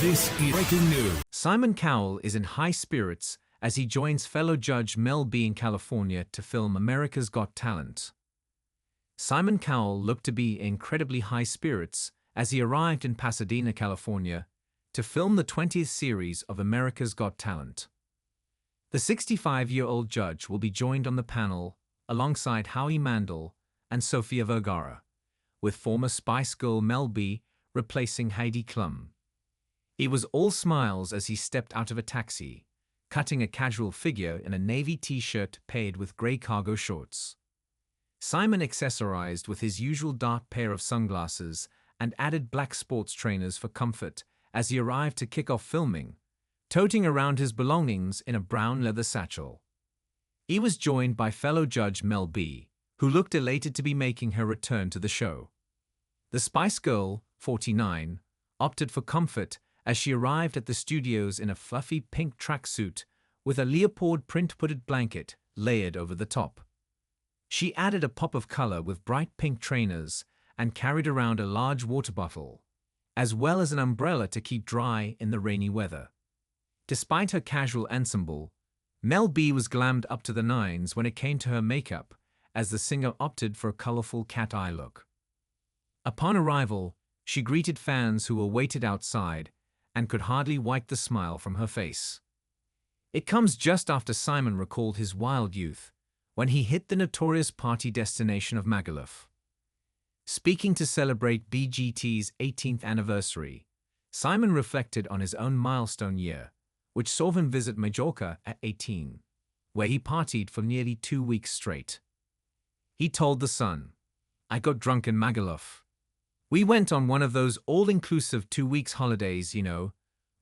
This is breaking news. Simon Cowell is in high spirits as he joins fellow judge Mel B in California to film America's Got Talent. Simon Cowell looked to be in incredibly high spirits as he arrived in Pasadena, California, to film the 20th series of America's Got Talent. The 65-year-old judge will be joined on the panel alongside Howie Mandel and Sofía Vergara, with former Spice Girl Mel B replacing Heidi Klum. He was all smiles as he stepped out of a taxi, cutting a casual figure in a navy t-shirt paired with grey cargo shorts. Simon accessorized with his usual dark pair of sunglasses and added black sports trainers for comfort as he arrived to kick off filming, toting around his belongings in a brown leather satchel. He was joined by fellow judge Mel B, who looked elated to be making her return to the show. The Spice Girl, 49, opted for comfort as she arrived at the studios in a fluffy pink tracksuit with a leopard print-hooded blanket layered over the top. She added a pop of color with bright pink trainers and carried around a large water bottle, as well as an umbrella to keep dry in the rainy weather. Despite her casual ensemble, Mel B was glammed up to the nines when it came to her makeup, as the singer opted for a colorful cat eye look. Upon arrival, she greeted fans who were waited outside and could hardly wipe the smile from her face. It comes just after Simon recalled his wild youth, when he hit the notorious party destination of Magaluf. Speaking to celebrate BGT's 18th anniversary, Simon reflected on his own milestone year, which saw him visit Majorca at 18, where he partied for nearly 2 weeks straight. He told The Sun, "I got drunk in Magaluf. We went on one of those all-inclusive 2 weeks holidays, you know,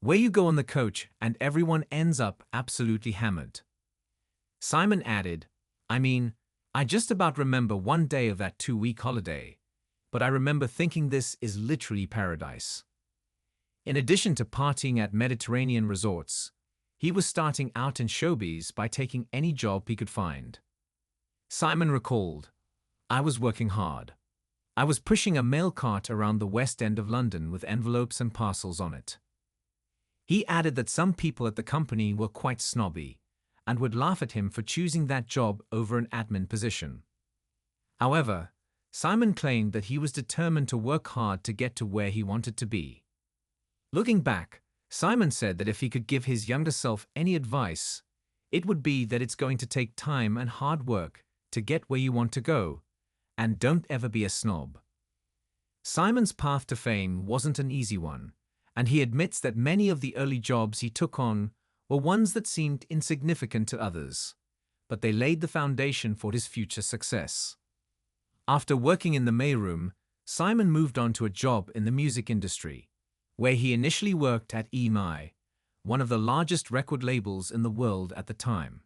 where you go on the coach and everyone ends up absolutely hammered." Simon added, I just about remember one day of that 2-week holiday, but I remember thinking this is literally paradise." In addition to partying at Mediterranean resorts, he was starting out in showbiz by taking any job he could find. Simon recalled, "I was working hard. I was pushing a mail cart around the West End of London with envelopes and parcels on it." He added that some people at the company were quite snobby and would laugh at him for choosing that job over an admin position. However, Simon claimed that he was determined to work hard to get to where he wanted to be. Looking back, Simon said that if he could give his younger self any advice, it would be that it's going to take time and hard work to get where you want to go, and don't ever be a snob. Simon's path to fame wasn't an easy one, and he admits that many of the early jobs he took on were ones that seemed insignificant to others, but they laid the foundation for his future success. After working in the mailroom, Simon moved on to a job in the music industry, where he initially worked at EMI, one of the largest record labels in the world at the time.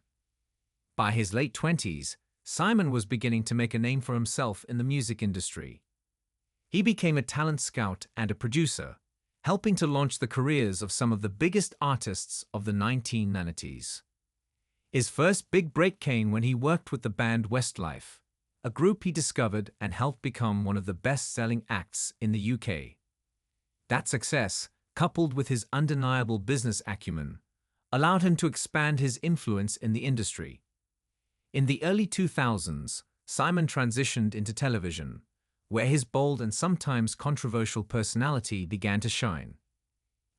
By his late 20s, Simon was beginning to make a name for himself in the music industry. He became a talent scout and a producer, helping to launch the careers of some of the biggest artists of the 1990s. His first big break came when he worked with the band Westlife, a group he discovered and helped become one of the best-selling acts in the UK. That success, coupled with his undeniable business acumen, allowed him to expand his influence in the industry. In the early 2000s, Simon transitioned into television, where his bold and sometimes controversial personality began to shine.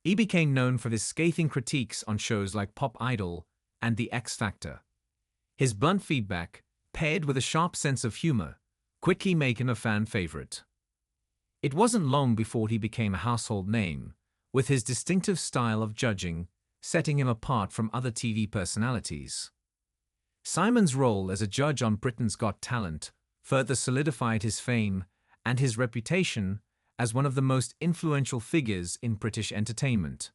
He became known for his scathing critiques on shows like Pop Idol and The X Factor. His blunt feedback, paired with a sharp sense of humor, quickly made him a fan favorite. It wasn't long before he became a household name, with his distinctive style of judging setting him apart from other TV personalities. Simon's role as a judge on Britain's Got Talent further solidified his fame and his reputation as one of the most influential figures in British entertainment.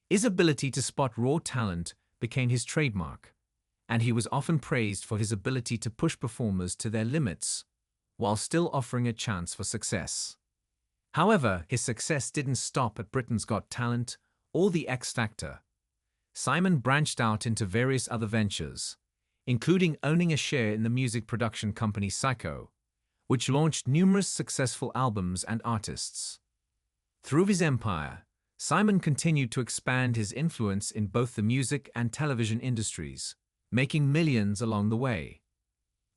His ability to spot raw talent became his trademark, and he was often praised for his ability to push performers to their limits while still offering a chance for success. However, his success didn't stop at Britain's Got Talent or The X Factor. Simon branched out into various other ventures, including owning a share in the music production company Psycho, which launched numerous successful albums and artists. Through his empire, Simon continued to expand his influence in both the music and television industries, making millions along the way.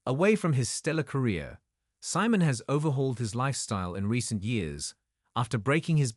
Away from his stellar career, Simon has overhauled his lifestyle in recent years after breaking his